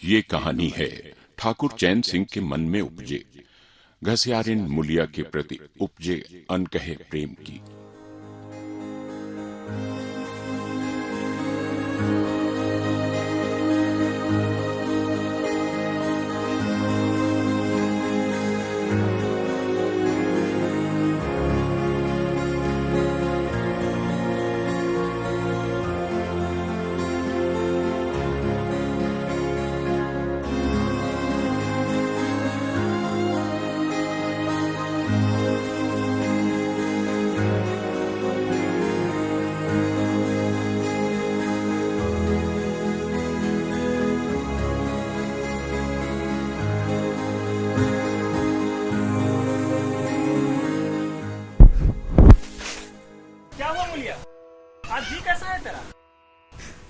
ये कहानी है ठाकुर चैन सिंह के मन में उपजे घसियारिन मुलिया के प्रति उपजे अनकहे प्रेम की। क्या हुआ मुलिया? आज जी कैसा है तेरा?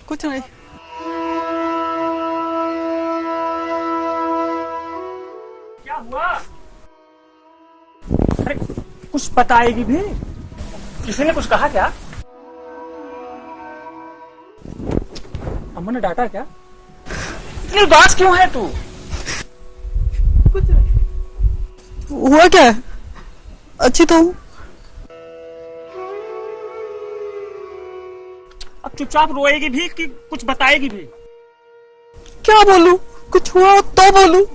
कुछ नहीं। क्या हुआ? अरे कुछ बताएगी भी? किसी ने कुछ कहा क्या? अम्मा ने डांटा क्या? इतनी उदास क्यों है तू? कुछ नहीं। हुआ क्या है? अच्छी तो हूँ। अब चुपचाप रोएगी भी कि कुछ बताएगी भी? क्या बोलूं? कुछ हुआ तो बोलूं।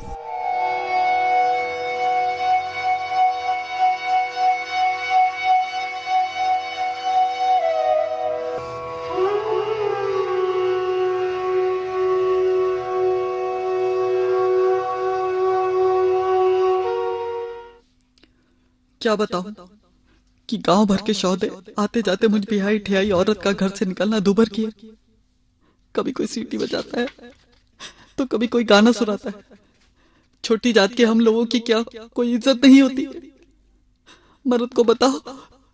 क्या बताऊं कि गांव भर के सौदे आते जाते मुझ बिहाई ठियाई औरत का घर से निकलना दूभर किए। कभी कोई सीटी बजाता है तो कभी कोई गाना सुनाता है। छोटी जात के हम लोगों की क्या कोई इज्जत नहीं होती? मर्द को बताओ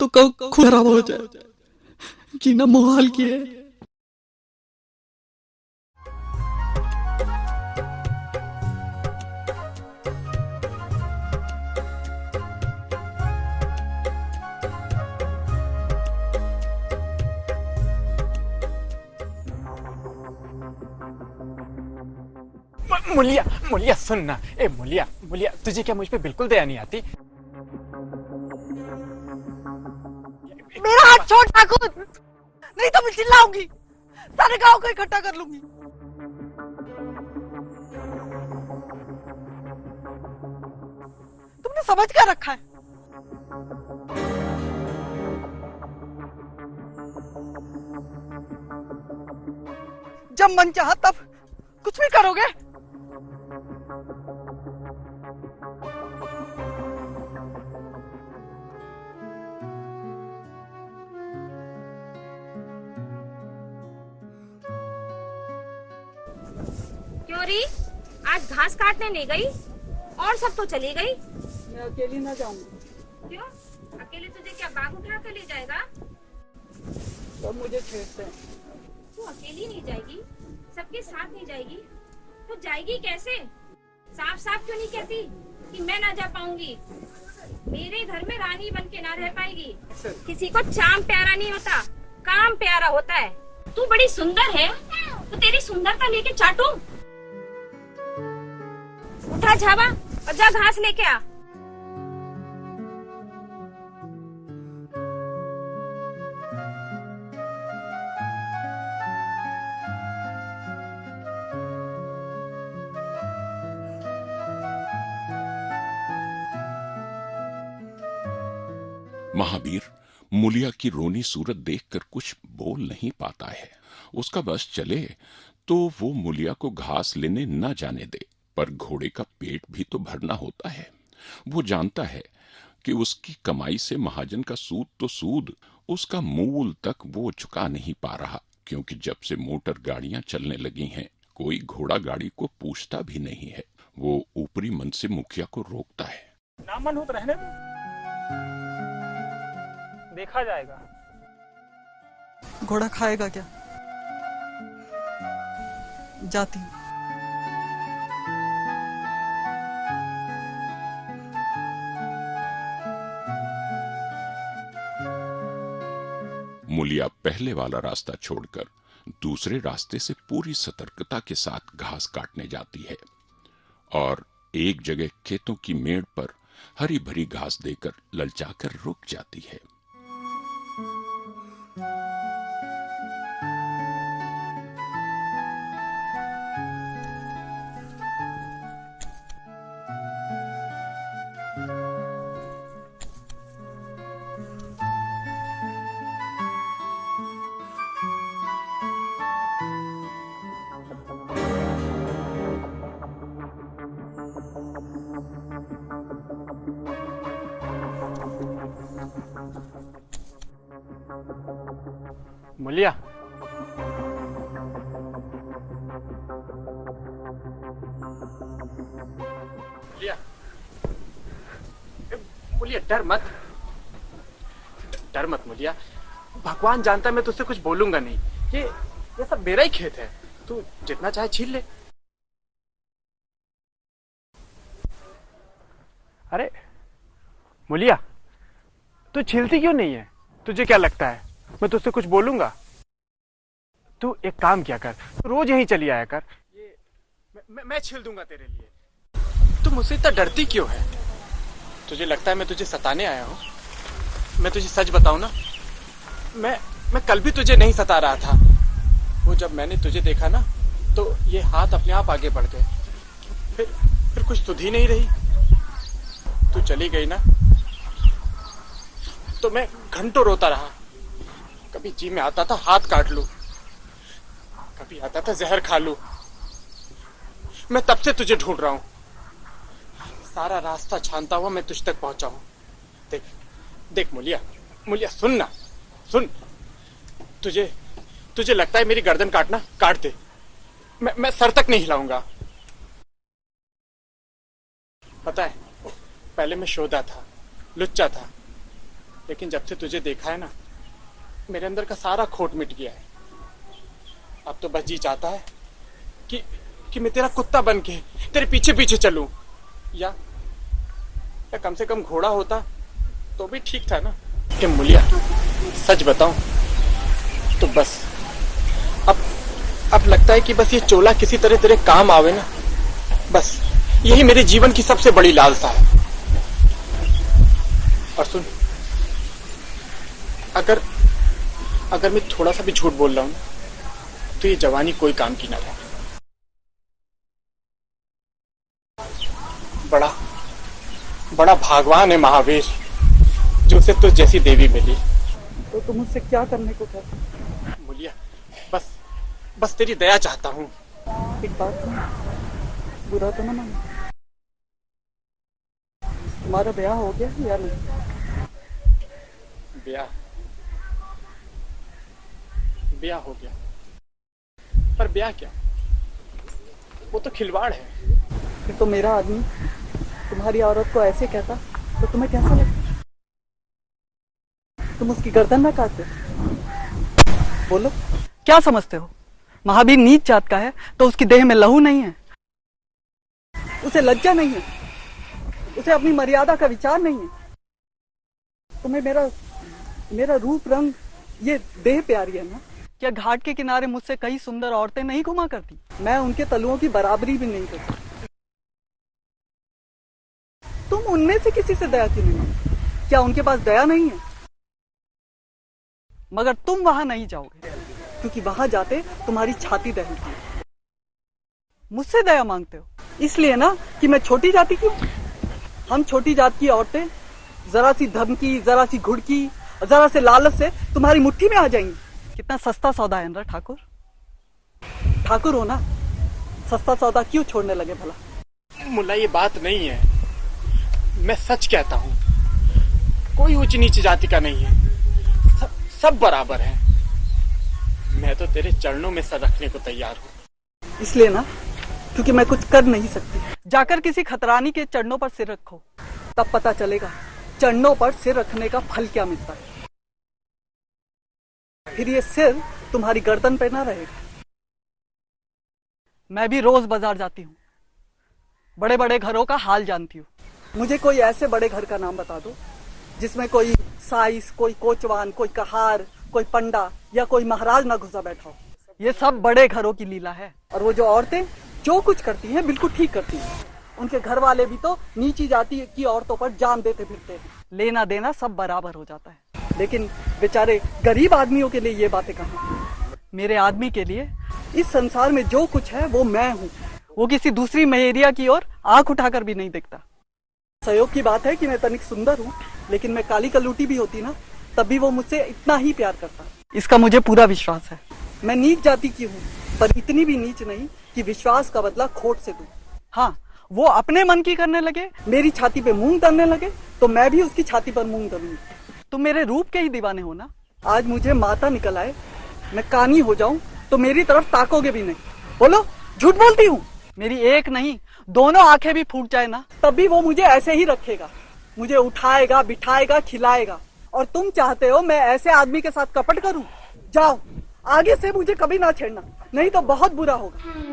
तो कब खून खराब हो जाए। जीना मुहाल किए। मुलिया मुलिया सुन ना। ए मुलिया मुलिया तुझे क्या मुझ पे बिल्कुल दया नहीं आती? मेरा हाथ छोड़ ठाकुर, नहीं तो मैं चिल्लाऊंगी, सारे गांव को इकट्ठा कर लूंगी। तुमने समझ क्या रखा है? जब मन चाहा तब कुछ भी करोगे? क्यों री? आज घास काटने नहीं गई और सब तो चली गई। मैं अकेली ना जाऊंगी। क्यों? अकेले तुझे क्या बाग उठा कर ले जाएगा? तो मुझे छेड़ते हैं। तू अकेली नहीं जाएगी, सबके साथ नहीं जाएगी तो जाएगी कैसे? साफ साफ क्यों नहीं कहती कि मैं ना जा पाऊंगी? मेरे घर में रानी बन के ना रह पाएगी। किसी को चाम प्यारा नहीं होता, काम प्यारा होता है। तू बड़ी सुंदर है तो तेरी सुंदरता लेके चाटू। उठा झावा और जा घास लेके आ। महावीर मुलिया की रोनी सूरत देखकर कुछ बोल नहीं पाता है। उसका बस चले तो वो मुलिया को घास लेने न जाने दे, पर घोड़े का पेट भी तो भरना होता है। वो जानता है कि उसकी कमाई से महाजन का सूद तो सूद, उसका मूल तक वो चुका नहीं पा रहा, क्योंकि जब से मोटर गाड़ियां चलने लगी हैं कोई घोड़ा गाड़ी को पूछता भी नहीं है। वो ऊपरी मन से मुखिया को रोकता है। ना मन हो तो रहने दो, देखा जाएगा। घोड़ा खाएगा क्या? जाती हूँ। मुलिया पहले वाला रास्ता छोड़कर दूसरे रास्ते से पूरी सतर्कता के साथ घास काटने जाती है और एक जगह खेतों की मेड़ पर हरी भरी घास देकर ललचाकर रुक जाती है। मुलिया, मुलिया, मुलिया डर मत, डर मत मुलिया। भगवान जानता है मैं तुझसे कुछ बोलूंगा नहीं। ये सब मेरा ही खेत है, तू जितना चाहे छीन ले। अरे मुलिया, तू छीलती क्यों नहीं है? तुझे क्या लगता है मैं तुझसे कुछ बोलूंगा? तू एक काम किया कर, रोज यहीं चली आया कर। मैं छील दूंगा तेरे लिए। तू मुझसे इतना डरती क्यों है? तुझे लगता है मैं तुझे सताने आया हूँ? मैं तुझे सच बताऊं ना, मैं कल भी तुझे नहीं सता रहा था। वो जब मैंने तुझे देखा ना, तो ये हाथ अपने आप आगे बढ़ गए। फिर कुछ सुध ही नहीं रही। तू चली गई ना, तो मैं घंटों रोता रहा। कभी जी में आता था हाथ काट लूं, कभी आता था जहर खा लूं। मैं तब से तुझे ढूंढ रहा हूं। सारा रास्ता छानता हुआ मैं तुझ तक पहुंचा हूं। देख देख मुलिया, मुलिया सुन ना, सुन। तुझे लगता है मेरी गर्दन काटना? काट दे, मैं सर तक नहीं हिलाऊंगा। पता है, पहले मैं शोधा था, लुच्चा था, लेकिन जब से तुझे देखा है ना, मेरे अंदर का सारा खोट मिट गया है। अब तो बस जी चाहता है कि मैं तेरा कुत्ता बन के तेरे पीछे पीछे चलूं, या कम से कम घोड़ा होता तो भी ठीक था ना। कि मुलिया, सच बताऊं तो बस अब लगता है कि बस ये चोला किसी तरह तेरे काम आवे ना, बस यही मेरे जीवन की सबसे बड़ी लालसा है। और सुन, अगर मैं थोड़ा सा भी झूठ बोल रहा हूं तो ये जवानी कोई काम की ना रहे। बड़ा भगवान है महावीर, जो उसे तुझ जैसी देवी मिली। तो तुम मुझसे क्या करने को कहते? मुलिया, बस तेरी दया चाहता हूँ। एक बात सुनो, बुरा तो ना मानो, तुम्हारा ब्याह हो गया या नहीं? ब्याह हो गया, पर ब्याह क्या, वो तो खिलवाड़ है। फिर तो मेरा आदमी तुम्हारी औरत को ऐसे कहता तो तुम्हें कैसा लगता? तुम उसकी गर्दन ना काटते? बोलो, क्या समझते हो? महावीर नीच जात का है तो उसकी देह में लहू नहीं है, उसे लज्जा नहीं है, उसे अपनी मर्यादा का विचार नहीं है। तुम्हें मेरा रूप रंग, ये देह प्यारी है ना? क्या घाट के किनारे मुझसे कई सुंदर औरतें नहीं घुमा करती? मैं उनके तलुओं की बराबरी भी नहीं करती। तुम उनमें से किसी से दया क्यों नहीं मांगते? क्या उनके पास दया नहीं है? मगर तुम वहां नहीं जाओगे, क्योंकि वहां जाते तुम्हारी छाती दहेगी। मुझसे दया मांगते हो इसलिए ना कि मैं छोटी जाति की हूं। हम छोटी जात की औरतें जरा सी धमकी, जरा सी घुड़की, जरा से लालच से तुम्हारी मुट्ठी में आ जाएंगी। कितना सस्ता सौदा है ना ठाकुर? ठाकुर हो ना, सस्ता सौदा क्यों छोड़ने लगे भला? मुल्ला, ये बात नहीं है, मैं सच कहता हूँ। कोई ऊंच नीच जाति का नहीं है, सब बराबर है। मैं तो तेरे चरणों में सर रखने को तैयार हूँ। इसलिए ना, क्योंकि मैं कुछ कर नहीं सकती। जाकर किसी खतरानी के चरणों पर सिर रखो, तब पता चलेगा चरणों पर सिर रखने का फल क्या मिलता है। फिर ये सिर तुम्हारी गर्दन पे ना रहेगा। मैं भी रोज बाजार जाती हूँ, बड़े बड़े घरों का हाल जानती हूँ। मुझे कोई ऐसे बड़े घर का नाम बता दो जिसमें कोई साइस, कोई कोचवान, कोई कहार, कोई पंडा या कोई महाराज ना घुसा बैठा हो। ये सब बड़े घरों की लीला है। और वो जो औरतें जो कुछ करती हैं बिल्कुल ठीक करती हैं। उनके घर वाले भी तो नीची जाति की औरतों पर जान देते फिरते हैं। लेना देना सब बराबर हो जाता है। लेकिन बेचारे गरीब आदमियों के लिए ये बातें कहाँ। मेरे आदमी के लिए इस संसार में जो कुछ है वो मैं हूँ। वो किसी दूसरी महेरिया की ओर आंख उठाकर भी नहीं देखता। सहयोग की बात है कि मैं तनिक सुंदर हूँ, लेकिन मैं काली कलूटी भी होती ना तब भी वो मुझसे इतना ही प्यार करता। इसका मुझे पूरा विश्वास है। मैं नीच जाति की हूँ, पर इतनी भी नीच नहीं कि विश्वास का बदला खोट से दूं। हाँ, वो अपने मन की करने लगे, मेरी छाती पे मूंग धरने लगे, तो मैं भी उसकी छाती पर मूंग धरूंगी। तुम मेरे रूप के ही दीवाने हो ना। आज मुझे माता निकल आए, मैं कानी हो जाऊं तो मेरी तरफ ताकोगे भी नहीं। बोलो, झूठ बोलती हूँ? मेरी एक नहीं दोनों आंखें भी फूट जाए ना तब भी वो मुझे ऐसे ही रखेगा। मुझे उठाएगा, बिठाएगा, खिलाएगा। और तुम चाहते हो मैं ऐसे आदमी के साथ कपट करूं? जाओ, आगे से मुझे कभी ना छेड़ना, नहीं तो बहुत बुरा होगा।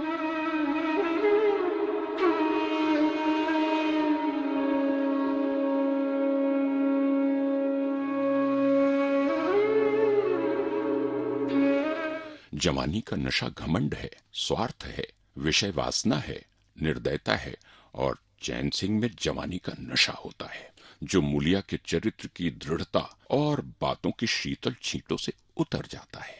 जवानी का नशा घमंड है, स्वार्थ है, विषय वासना है, निर्दयता है और चैन सिंह में जवानी का नशा होता है जो मूलिया के चरित्र की दृढ़ता और बातों की शीतल छींटों से उतर जाता है।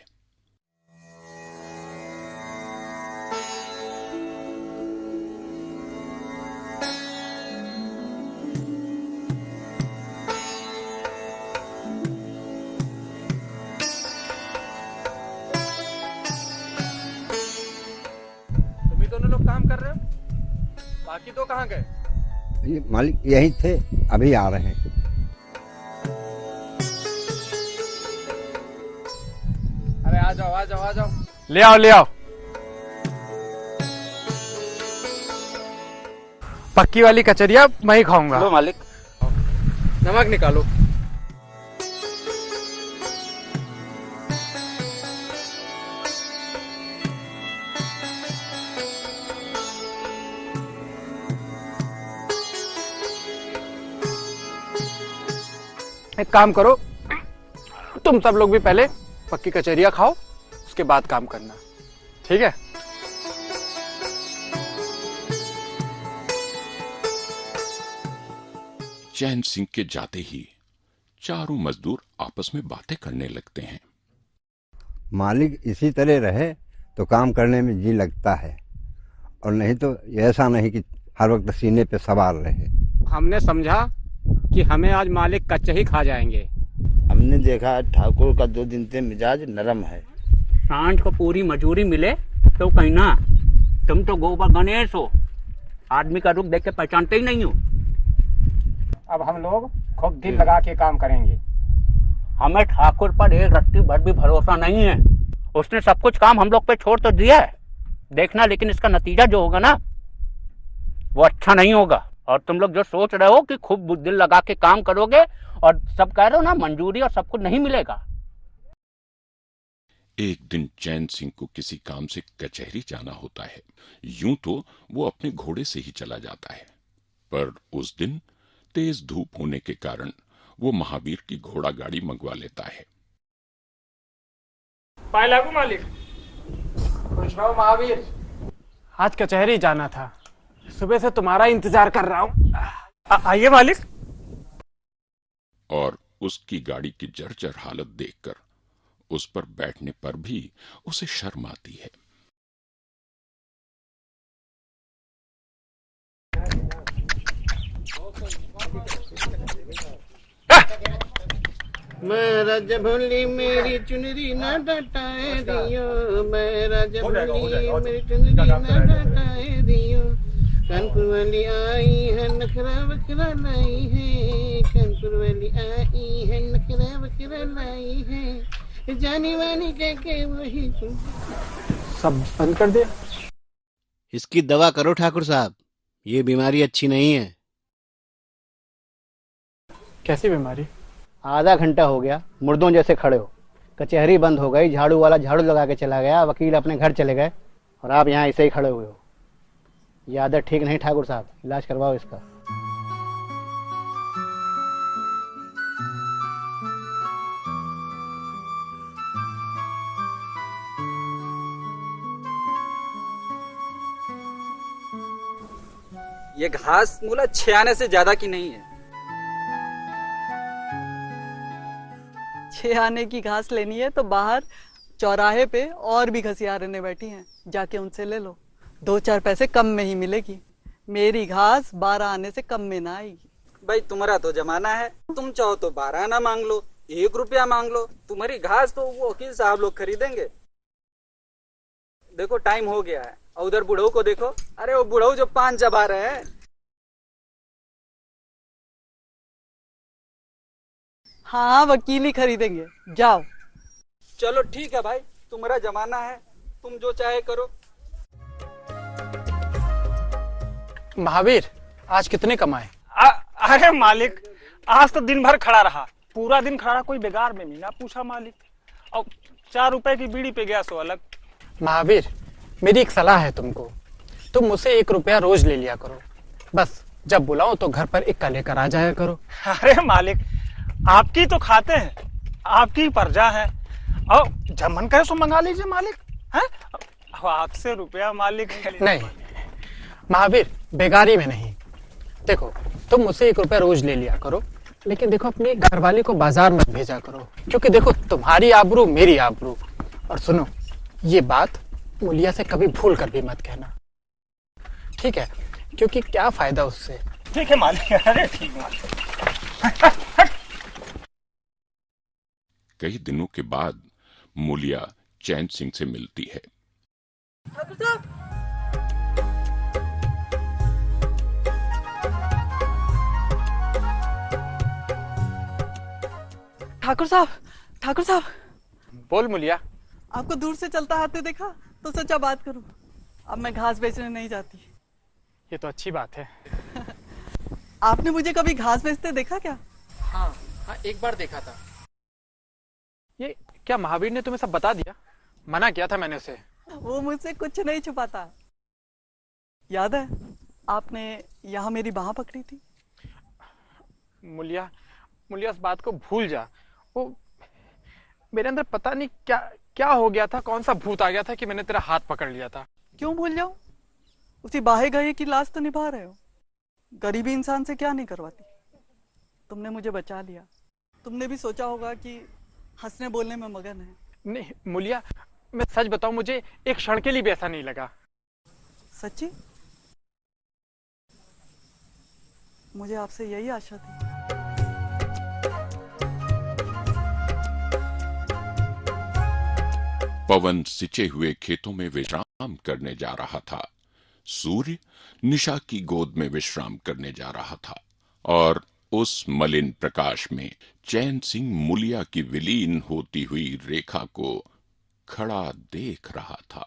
तुम ही दोनों लोग काम कर रहे हो? बाकी तो कहाँ गए? ये मालिक यही थे, अभी आ रहे हैं। अरे आ जाओ, आ जाओ, आ जाओ। ले आओ, ले आओ। पक्की वाली कचरिया मैं ही खाऊंगा। लो मालिक। नमक निकालो। एक काम करो, तुम सब लोग भी पहले पक्की कचरिया खाओ, उसके बाद काम करना, ठीक है? चैन सिंह के जाते ही चारों मजदूर आपस में बातें करने लगते हैं। मालिक इसी तरह रहे तो काम करने में जी लगता है, और नहीं तो ऐसा नहीं कि हर वक्त सीने पे सवार रहे। हमने समझा कि हमें आज मालिक कच्चे ही खा जाएंगे। हमने देखा ठाकुर का 2 दिन से मिजाज नरम है। सांझ को पूरी मजूरी मिले तो कहीं ना। तुम तो गोबर गणेश हो, आदमी का रूप देख के पहचानते ही नहीं हो। अब हम लोग खूब दिल लगा के काम करेंगे। हमें ठाकुर पर एक रत्ती भर भी भरोसा नहीं है। उसने सब कुछ काम हम लोग पे छोड़ तो दिया है, देखना लेकिन इसका नतीजा जो होगा ना वो अच्छा नहीं होगा। और तुम लोग जो सोच रहे हो कि खूब दिल लगा के काम करोगे और सब कह रहे हो ना मंजूरी और सब कुछ नहीं मिलेगा। एक दिन चैन सिंह को किसी काम से कचहरी जाना होता है। यूं तो वो अपने घोड़े से ही चला जाता है, पर उस दिन तेज धूप होने के कारण वो महावीर की घोड़ा गाड़ी मंगवा लेता है। पाए लागू मालिक। खुश रहो महावीर। आज कचहरी जाना था, सुबह से तुम्हारा इंतजार कर रहा हूँ। आइए मालिक। और उसकी गाड़ी की जर्जर हालत देखकर उस पर बैठने पर भी उसे शर्म आती है। मेरा जभली मेरी चुनरी ना डटाए दियो, मेरा जभली मेरी चुनरी ना डटाए दियो। कानपुर वाली आई है नखरा बखरा लाई है, कानपुर वाली आई है नखरा बखरा लाई है, जानी वानी के वही सब बंद कर दिया। इसकी दवा करो ठाकुर साहब, ये बीमारी अच्छी नहीं है। कैसी बीमारी? आधा घंटा हो गया मुर्दों जैसे खड़े हो। कचहरी बंद हो गई, झाड़ू वाला झाड़ू लगा के चला गया, वकील अपने घर चले गए और आप यहाँ ऐसे ही खड़े हुए हो। ये आदत ठीक नहीं ठाकुर साहब, इलाज करवाओ इसका। ये घास मूला 6 आने से ज्यादा की नहीं है। 6 आने की घास लेनी है तो बाहर चौराहे पे और भी घसियारने बैठी हैं, जाके उनसे ले लो। 2-4 पैसे कम में ही मिलेगी। मेरी घास 12 आने से कम में ना आएगी। भाई तुम्हारा तो जमाना है, तुम चाहो तो 12 आना मांग लो, 1 रुपया मांग लो, तुम्हारी घास तो वो वकील साहब लोग खरीदेंगे। देखो टाइम हो गया है, और उधर बुढ़ऊ को देखो, अरे वो बुढ़ऊ जो पान चबा रहे हैं। हाँ, वकील ही खरीदेंगे, जाओ। चलो ठीक है भाई, तुम्हारा जमाना है, तुम जो चाहे करो। महावीर, आज कितने कमाए? अरे मालिक, आज तो दिन भर खड़ा रहा, पूरा दिन खड़ा, कोई बेगार में मीना पूछा मालिक। और 4 रुपए की बीड़ी पे गया सो अलग। महावीर, मेरी एक सलाह है तुमको, तुम मुझसे 1 रुपया रोज ले लिया करो। बस जब बुलाओ तो घर पर इक्का लेकर आ जाया करो। अरे मालिक, आपकी तो खाते हैं, आपकी प्रजा है, और जब मन करे तो मंगा लीजिए मालिक। है आपसे रुपया मालिक नहीं। महावीर, बेगारी में नहीं। देखो, तुम मुझसे 1 रुपया रोज ले लिया करो, लेकिन देखो अपने घरवाले को बाजार मत भेजा करो, क्योंकि देखो तुम्हारी आबरू मेरी आबरू। और सुनो, ये बात मुलिया से कभी भूल कर भी मत कहना, ठीक है? क्योंकि क्या फायदा उससे। ठीक है मालिक। अरे ठीक मालिक। कई दिनों के बाद मुलिया चैन सिंह से मिलती है। ठाकुर साहब, ठाकुर साहब। बोल मुलिया। आपको दूर से चलता आते देखा तो सच्चा बात करूं, अब मैं घास बेचने नहीं जाती। ये तो अच्छी बात है। आपने मुझे कभी घास बेचते देखा क्या? हाँ, एक बार देखा था। ये क्या महावीर ने तुम्हें सब बता दिया? मना किया था मैंने उसे। वो मुझसे कुछ नहीं छुपाता। याद है आपने यहाँ मेरी बाह पकड़ी थी? मुलिया, मुलिया, इस बात को भूल जा। वो मेरे अंदर पता नहीं क्या क्या हो गया था, कौन सा भूत आ गया था कि मैंने तेरा हाथ पकड़ लिया था। क्यों भूल जाऊं? उसी बाहे गए की लाश तो निभा रहे हो। गरीबी इंसान से क्या नहीं करवाती। तुमने मुझे बचा लिया। तुमने भी सोचा होगा कि हंसने बोलने में मगन है। नहीं मुलिया, मैं सच बताऊं, मुझे एक क्षण के लिए भी ऐसा नहीं लगा। सच्ची? मुझे आपसे यही आशा थी। पवन सिंचे हुए खेतों में विश्राम करने जा रहा था। सूर्य निशा की गोद में विश्राम करने जा रहा था, और उस मलिन प्रकाश में चैन सिंह मुलिया की विलीन होती हुई रेखा को खड़ा देख रहा था।